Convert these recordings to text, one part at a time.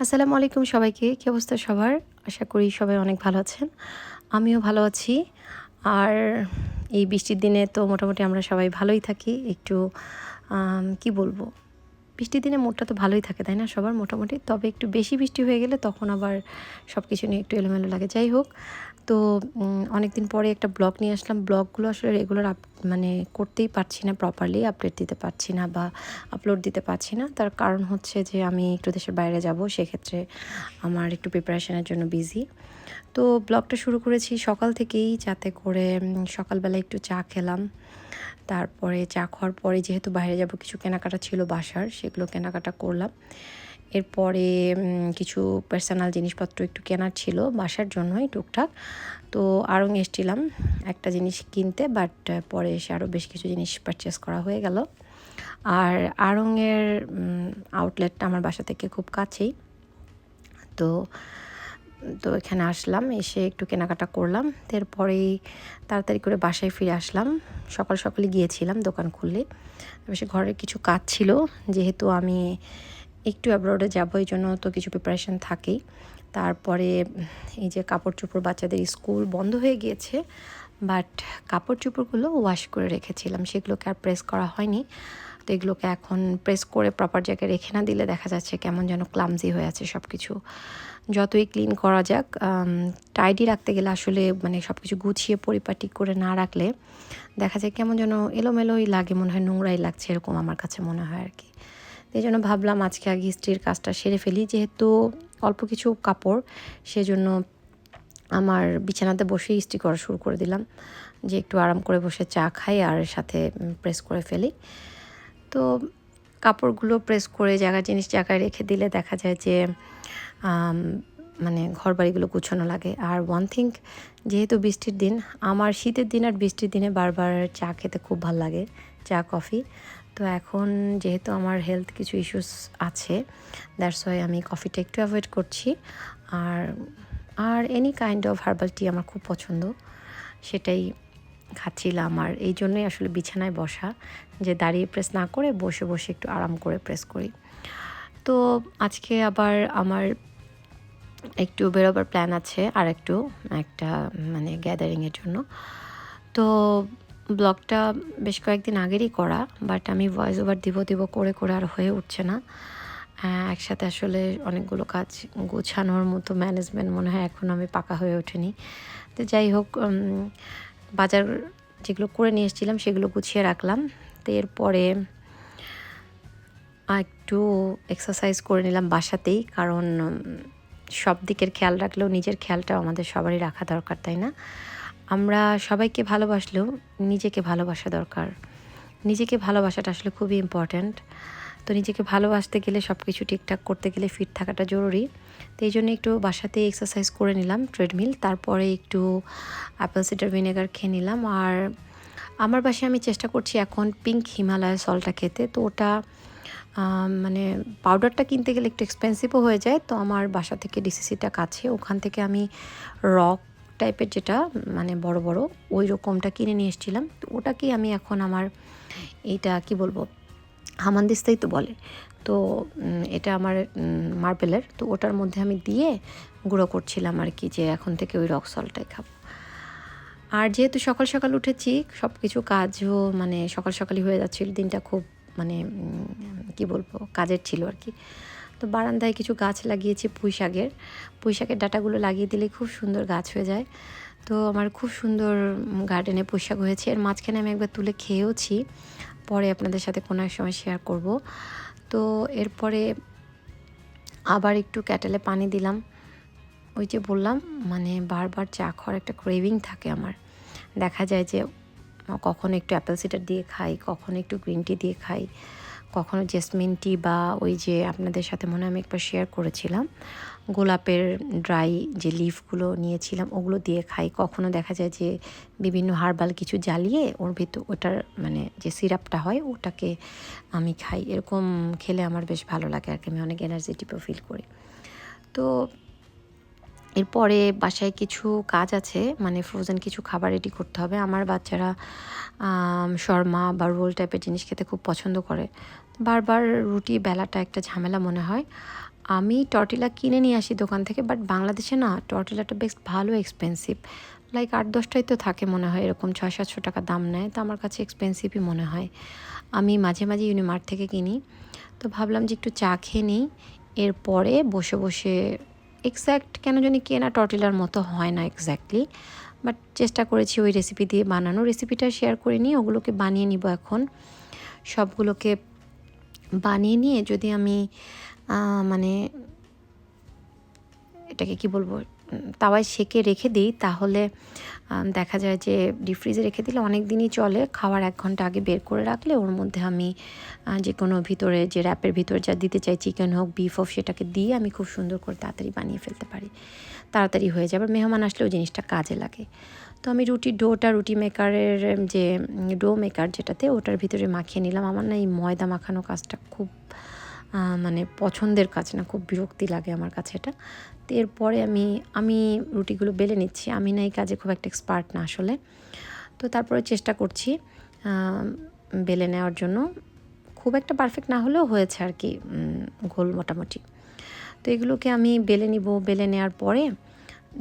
আসসালামু আলাইকুম সবাইকে। কি অবস্থা সবার? আশা করি সবাই অনেক ভালো আছেন। আমিও ভালো আছি। আর এই বৃষ্টির দিনে তো মোটামুটি আমরা সবাই ভালোই থাকি। একটু কি বলবো? বৃষ্টির দিনে মুডটা তো ভালোই থাকে, তাই না সবার মোটামুটি? তবে একটু বেশি বৃষ্টি হয়ে গেলে তখন আবার সবকিছু নিয়ে একটু এলোমেলো লাগে। যাই হোক, তো অনেকদিন পরে একটা ব্লগ নিয়ে আসলাম। ব্লগগুলো আসলে রেগুলার মানে করতেই পারছি না, প্রপারলি আপডেট দিতে পারছি না বা আপলোড দিতে পারছি না। তার কারণ হচ্ছে যে আমি একটু দেশের বাইরে যাব, সেক্ষেত্রে আমার একটু প্রিপারেশনের জন্য বিজি। তো ব্লগটা শুরু করেছি সকাল থেকেই, যাতে করে সকালবেলা একটু চা খেলাম। তারপরে চা খাওয়ার পরে যেহেতু বাইরে যাব, কিছু কেনাকাটা ছিল বাসার, সেগুলো কেনাকাটা করলাম। এরপরে কিছু পার্সোনাল জিনিসপত্র একটু কেনার ছিল বাসার জন্যই টুকটাক। তো আড়ং এসেছিলাম একটা জিনিস কিনতে, বাট পরে এসে আরও বেশ কিছু জিনিস পারচেস করা হয়ে গেল। আর আড়ংয়ের আউটলেটটা আমার বাসা থেকে খুব কাছেই। তো তো এখানে আসলাম, এসে একটু কেনাকাটা করলাম। এরপরেই তাড়াতাড়ি করে বাসায় ফিরে আসলাম। সকাল সকালই গিয়েছিলাম দোকান খুললে। সে ঘরের কিছু কাজ ছিল, যেহেতু আমি একটু অ্যাব্রোডে যাবো, এই জন্য তো কিছু প্রিপারেশন থাকেই। তারপরে এই যে কাপড় চোপড়, বাচ্চাদের স্কুল বন্ধ হয়ে গিয়েছে, বাট কাপড় চোপড়গুলো ওয়াশ করে রেখেছিলাম, সেগুলোকে আর প্রেস করা হয়নি। তো এগুলোকে এখন প্রেস করে প্রপার জায়গায় রেখে না দিলে দেখা যাচ্ছে কেমন যেন ক্লামজি হয়ে আছে সব কিছু। যতই ক্লিন করা যাক, টাইডি রাখতে গেলে আসলে মানে সব কিছু গুছিয়ে পরিপাটি করে না রাখলে দেখা যায় কেমন যেন এলোমেলোই লাগে, মনে হয় নোংরাই লাগছে, এরকম আমার কাছে মনে হয় আর কি। এই জন্য ভাবলাম আজকে আগে ইস্ত্রির কাজটা সেরে ফেলি, যেহেতু অল্প কিছু কাপড়, সেজন্য আমার বিছানাতে বসে ইস্ত্রি করা শুরু করে দিলাম, যে একটু আরাম করে বসে চা খাই আর সাথে প্রেস করে ফেলি। তো কাপড়গুলো প্রেস করে জায়গা জিনিস জায়গায় রেখে দিলে দেখা যায় যে মানে ঘর বাড়িগুলো গুছানো লাগে। আর ওয়ান থিং, যেহেতু বৃষ্টির দিন, আমার শীতের দিন আর বৃষ্টির দিনে বারবার চা খেতে খুব ভাল লাগে, চা কফি। তো এখন যেহেতু আমার হেলথ কিছু ইস্যুস আছে, দ্যাটস ওয়াই আমি কফিটা একটু অ্যাভয়েড করছি। আর আর any kind of herbal tea আমার খুব পছন্দ, সেটাই খাচ্ছিলাম। আর এই জন্যই আসলে বিছানায় বসা, যে দাঁড়িয়ে প্রেস না করে বসে বসে একটু আরাম করে প্রেস করি। তো আজকে আবার আমার একটু বেরোবার প্ল্যান আছে, আর একটা মানে গ্যাদারিংয়ের জন্য। তো ব্লগটা বেশ কয়েকদিন আগেরই করা, বাট আমি ভয়েস ওভার দিব করে করে আর হয়ে উঠছে না। একসাথে আসলে অনেকগুলো কাজ গোছানোর মতো ম্যানেজমেন্ট মনে হয় এখন আমি পাকা হয়ে ওঠেনি। তো যাই হোক, বাজার যেগুলো করে নিয়ে এসেছিলাম সেগুলো গুছিয়ে রাখলাম। তো এরপরে একটু এক্সারসাইজ করে নিলাম বাসাতেই, কারণ সব দিকের খেয়াল রাখলেও নিজের খেয়ালটাও আমাদের সবারই রাখা দরকার, তাই না? আমরা সবাইকে ভালোবাসলেও নিজেকে ভালোবাসা দরকার। নিজেকে ভালোবাসাটা আসলে খুবই ইম্পর্ট্যান্ট। তো নিজেকে ভালোবাসতে গেলে, সব কিছু ঠিকঠাক করতে গেলে ফিট থাকাটা জরুরি। তো এই জন্য একটু বাসাতেই এক্সারসাইজ করে নিলাম, ট্রেডমিল। তারপরে একটু অ্যাপেল সিডার ভিনেগার খেয়ে নিলাম। আর আমার বাসায় আমি চেষ্টা করছি এখন পিঙ্ক হিমালয় সল্টটা খেতে। তো ওটা মানে পাউডারটা কিনতে গেলে একটু এক্সপেন্সিভও হয়ে যায়। তো আমার বাসা থেকে ডিসিসিটা কাছে, ওখান থেকে আমি রক টাইপের যেটা মানে বড় বড় ওই রকমটা কিনে নিয়ে এসেছিলাম। তো ওটাকেই আমি এখন আমার এইটা কি বলবো, হামানদিস্তাই তো বলে। তো এটা আমার মার্বেলের, তো ওটার মধ্যে আমি দিয়ে গুঁড়ো করছিলাম আর কি, যে এখন থেকে ওই রক সল্টটাই খাবো। আর যেহেতু সকাল সকাল উঠেছি, সব কিছু কাজও মানে সকাল সকালই হয়ে যাচ্ছিল, দিনটা খুব মানে কি বলবো, কাজের ছিল আর কি। তো বারান্দায় কিছু গাছ লাগিয়েছি পুঁই শাকের ডাঁটাগুলো লাগিয়ে দিলে খুব সুন্দর গাছ হয়ে যায়। তো আমার খুব সুন্দর গার্ডেনে পুঁই শাক হয়েছে। এর মাঝখানে আমি একবার তুলে খেয়েওছি, পরে আপনাদের সাথে কোনো এক সময় শেয়ার করব। তো এরপরে আবার একটু ক্যাটেলে পানি দিলাম। ওই যে বললাম, মানে বারবার চা খাওয়ার একটা ক্রেভিং থাকে আমার। দেখা যায় যে কখনো একটু অ্যাপেল সিডার দিয়ে খাই, কখনো একটু গ্রিন টি দিয়ে খাই, কখনো জেসমিন টি, বা ওই যে আপনাদের সাথে মনে হয় আমি একবার শেয়ার করেছিলাম গোলাপের ড্রাই যে লিফগুলো নিয়েছিলাম ওগুলো দিয়ে খাই। কখনো দেখা যায় যে বিভিন্ন হার্বাল কিছু জ্বালিয়ে ওর ভিতর ওটার মানে যে সিরাপটা হয় ওটাকে আমি খাই। এরকম খেলে আমার বেশ ভালো লাগে আর কি, আমি অনেক এনার্জেটিকও ফিল করি। তো এরপরে বাসায় কিছু কাজ আছে, মানে ফ্রোজেন কিছু খাবার রেডি করতে হবে। আমার বাচ্চারা শর্মা বা রোল টাইপের জিনিস খেতে খুব পছন্দ করে। বারবার রুটি বেলাটা একটা ঝামেলা মনে হয়। আমি টর্টিলা কিনে নিয়ে আসি দোকান থেকে, বাট বাংলাদেশে না টর্টিলাটা বেশ ভালো এক্সপেন্সিভ, লাইক 8-10টাই তো থাকে মনে হয়, এরকম 600-700 টাকা দাম নেয়, তো আমার কাছে এক্সপেন্সিভই মনে হয়। আমি মাঝে মাঝে ইউনিমার্ট থেকে কিনি। তো ভাবলাম যে একটু চা খেয়ে নিই, এরপরে বসে বসে এক্স্যাক্ট কেন জানি কেনা টর্টিলার মতো হয় না এক্স্যাক্টলি, বাট চেষ্টা করেছি ওই রেসিপি দিয়ে বানানো। রেসিপিটা শেয়ার করে নিয়ে ওগুলোকে বানিয়ে নিব এখন। সবগুলোকে বানিয়ে নিয়ে যদি আমি মানে এটাকে কি বলবো, তাওয়ায় সেঁকে রেখে দিই, তাহলে দেখা যায় যে ডিপ ফ্রিজে রেখে দিলে অনেক দিনই চলে। খাওয়ার 1 ঘন্টা আগে বের করে রাখলে ওর মধ্যে আমি যে কোনো ভিতরে যে র্যাপের ভিতরে যা দিতে চাই, চিকেন হোক বিফ হোক, সেটাকে দিয়ে আমি খুব সুন্দর করে তাড়াতাড়ি বানিয়ে ফেলতে পারি, তাড়াতাড়ি হয়ে যাবে। মেহমান আসলেও জিনিসটা কাজে লাগে। তো আমি রুটি মেকারের যে ডো মেকার যেটাতে, ওটার ভিতরে মাখিয়ে নিলাম। আমার না এই ময়দা মাখানো কাজটা খুব মানে পছন্দের কাজ না, খুব বিরক্তি লাগে আমার কাছে এটা। তো এরপরে আমি রুটিগুলো বেলে নিচ্ছি। আমি না এই কাজে খুব একটা এক্সপার্ট না আসলে, তো তারপরে চেষ্টা করছি বেলে নেওয়ার জন্য। খুব একটা পারফেক্ট না হলেও হয়েছে আর কি, গোল মোটামুটি। তো এগুলোকে আমি বেলে নিব। বেলে নেওয়ার পরে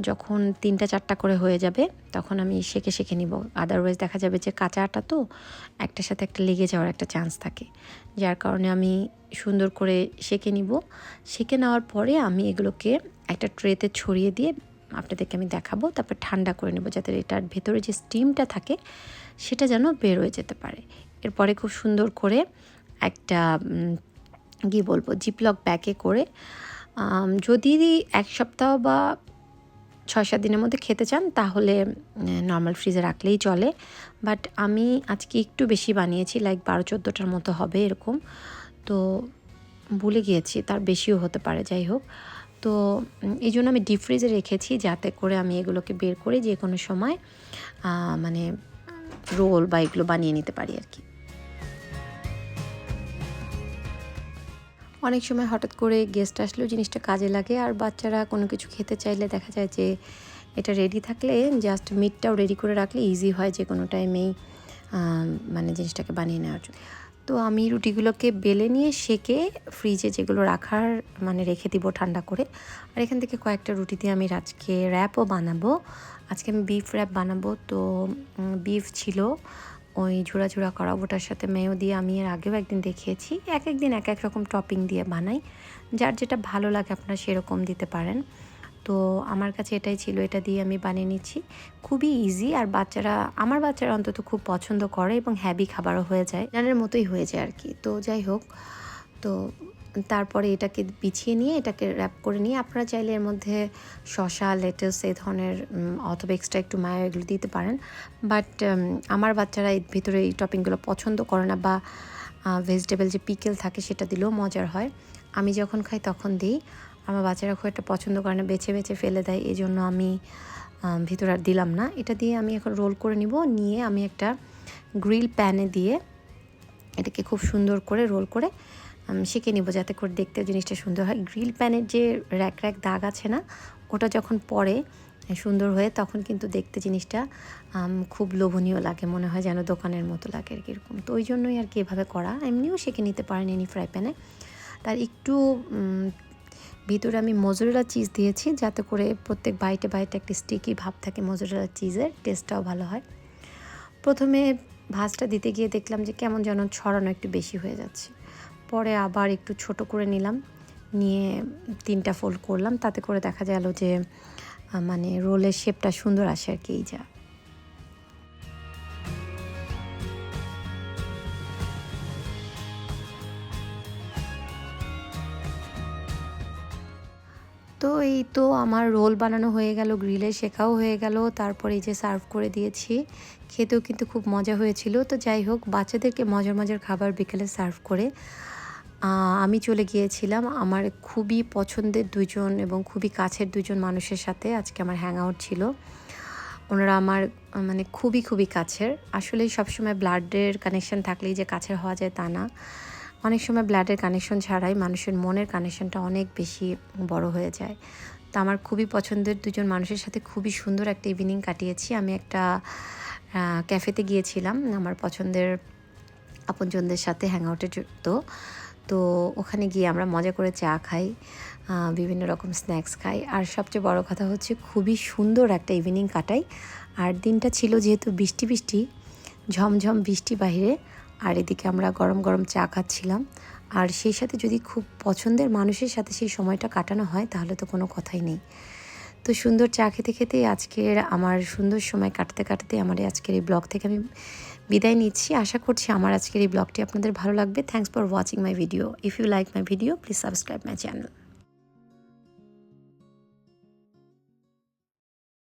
যখন 3টা-4টা করে হয়ে যাবে, তখন আমি সেঁকে নিব। আদারওয়াইজ দেখা যাবে যে কাঁচা আটা তো একটার সাথে একটা লেগে যাওয়ার একটা চান্স থাকে, যার কারণে আমি সুন্দর করে সেঁকে নিব। সেঁকে নেওয়ার পরে আমি এগুলোকে একটা ট্রেতে ছড়িয়ে দিয়ে আপনাদেরকে আমি দেখাবো, তারপর ঠান্ডা করে নেব, যাতে এটার ভেতরে যে স্টিমটা থাকে সেটা যেন বের হয়ে যেতে পারে। এরপরে খুব সুন্দর করে একটা কী বলবো, জিপলক ব্যাগে করে, যদি 1 সপ্তাহ বা 6-7 দিনের মধ্যে খেতে চান তাহলে নর্মাল ফ্রিজে রাখলেই চলে। বাট আমি আজকে একটু বেশি বানিয়েছি, লাইক 12-14টার মতো হবে এরকম। তো ভুলে গিয়েছি, তার বেশিও হতে পারে, যাই হোক। তো এই জন্য আমি ডিপ ফ্রিজে রেখেছি, যাতে করে আমি এগুলোকে বের করে যে কোনো সময় মানে রোল বা এগুলো বানিয়ে নিতে পারি আর কি। অনেক সময় হঠাৎ করে গেস্ট আসলেও জিনিসটা কাজে লাগে, আর বাচ্চারা কোনো কিছু খেতে চাইলে দেখা যায় যে এটা রেডি থাকলে জাস্ট মিটটাও রেডি করে রাখলে ইজি হয় যে কোনো টাইমেই মানে জিনিসটাকে বানিয়ে নেওয়ার জন্য। তো আমি রুটিগুলোকে বেলে নিয়ে সেঁকে ফ্রিজে যেগুলো রাখার মানে রেখে দিব ঠান্ডা করে। আর এখান থেকে কয়েকটা রুটি দিয়ে আমি আজকে র্যাপও বানাবো। আজকে আমি বিফ র্যাপ বানাবো। তো বিফ ছিল ওই ঝুড়া করা, ওটার সাথে মেয়ো দিয়ে আমি এর আগেও একদিন দেখিয়েছি। এক দিন এক রকম টপিং দিয়ে বানাই, যার যেটা ভালো লাগে আপনারা সেরকম দিতে পারেন। তো আমার কাছে এটাই ছিল, এটা দিয়ে আমি বানিয়ে নিচ্ছি। খুবই ইজি, আর আমার বাচ্চারা অন্তত খুব পছন্দ করে এবং হ্যাভি খাবারও হয়ে যায়, জানের মতোই হয়ে যায় আর কি। তো যাই হোক, তো তারপরে এটাকে বিছিয়ে নিয়ে এটাকে র্যাপ করে নিয়ে আপনারা চাইলে এর মধ্যে শসা, লেটাস এই ধরনের অথবা এক্সট্রা একটু মায়া এগুলো দিতে পারেন। বাট আমার বাচ্চারা এর ভিতরে এই টপিংগুলো পছন্দ করে না, বা ভেজিটেবল যে পিকেল থাকে সেটা দিলেও মজার হয়। আমি যখন খাই তখন দিই, আমার বাচ্চারা খুব একটা পছন্দ করে না, বেছে ফেলে দেয়, এই জন্য আমি ভিতরে আর দিলাম না। এটা দিয়ে আমি এখন রোল করে নিয়ে আমি একটা গ্রিল প্যানে দিয়ে এটাকে খুব সুন্দর করে রোল করে সেঁকে নিব, যাতে করে দেখতে জিনিসটা সুন্দর হয়। গ্রিল প্যানের যে র্যাক দাগ আছে না, ওটা যখন পড়ে সুন্দর হয়ে, তখন কিন্তু দেখতে জিনিসটা খুব লোভনীয় লাগে, মনে হয় যেন দোকানের মতো লাগে আর কি এরকম। তো ওই জন্যই আর কি এভাবে করা। এমনিও সেঁকে নিতে পারেন এনি ফ্রাই প্যানে। তার একটু ভিতরে আমি মোজারেলা চিজ দিয়েছি, যাতে করে প্রত্যেক বাইটে একটা স্টিকি ভাব থাকে, মোজারেলা চিজের টেস্টটাও ভালো হয়। প্রথমে ভাজটা দিতে গিয়ে দেখলাম যে কেমন যেন ছড়ানো একটু বেশি হয়ে যাচ্ছে, পরে আবার একটু ছোট করে নিয়ে 3টা ফোল্ড করলাম, তাতে করে দেখা গেল যে মানে রোলের শেপটা সুন্দর আসে আর কি। এই যা তো এই তো আমার রোল বানানো হয়ে গেল, গ্রিলে শেখাও হয়ে গেল, তারপরে এই যে সার্ভ করে দিয়েছি। খেতেও কিন্তু খুব মজা হয়েছিল। তো যাই হোক, বাচ্চাদেরকে মজার খাবার বিকেলে সার্ভ করে আমি চলে গিয়েছিলাম আমার খুবই পছন্দের 2জন এবং খুবই কাছের 2জন মানুষের সাথে। আজকে আমার হ্যাং আউট ছিল। ওনারা আমার মানে খুবই কাছের। আসলে সবসময় ব্লাডের কানেকশন থাকলেই যে কাছের হওয়া যায় তা না। অনেক সময় ব্লাডের কানেকশন ছাড়াই মানুষের মনের কানেকশনটা অনেক বেশি বড় হয়ে যায়। তো আমার খুবই পছন্দের 2জন মানুষের সাথে খুবই সুন্দর একটা ইভিনিং কাটিয়েছি। আমি একটা ক্যাফেতে গিয়েছিলাম আমার পছন্দের আপনজনদের সাথে হ্যাং আউটের জন্য। তো ওখানে গিয়ে আমরা মজা করে চা খাই, বিভিন্ন রকম স্ন্যাক্স খাই। আর সবচেয়ে বড় কথা হচ্ছে খুবই সুন্দর একটা ইভিনিং কাটাই। আর দিনটা ছিল যেহেতু বৃষ্টি বৃষ্টি, ঝমঝম বৃষ্টি বাহিরে, আর এদিকে আমরা গরম গরম চা খাচ্ছিলাম। আর সেই সাথে যদি খুব পছন্দের মানুষের সাথে সেই সময়টা কাটানো হয় তাহলে তো কোনো কথাই নেই। তো সুন্দর চা খেতে খেতেই আজকের আমার সুন্দর সময় কাটাতে কাটাতে আমার আজকের এই ব্লগ থেকে আমি বিদায় নিচ্ছি। আশা করছি আমার আজকের এই ব্লগটি আপনাদের ভালো লাগবে। Thanks for watching my video. If you like my video please subscribe my channel.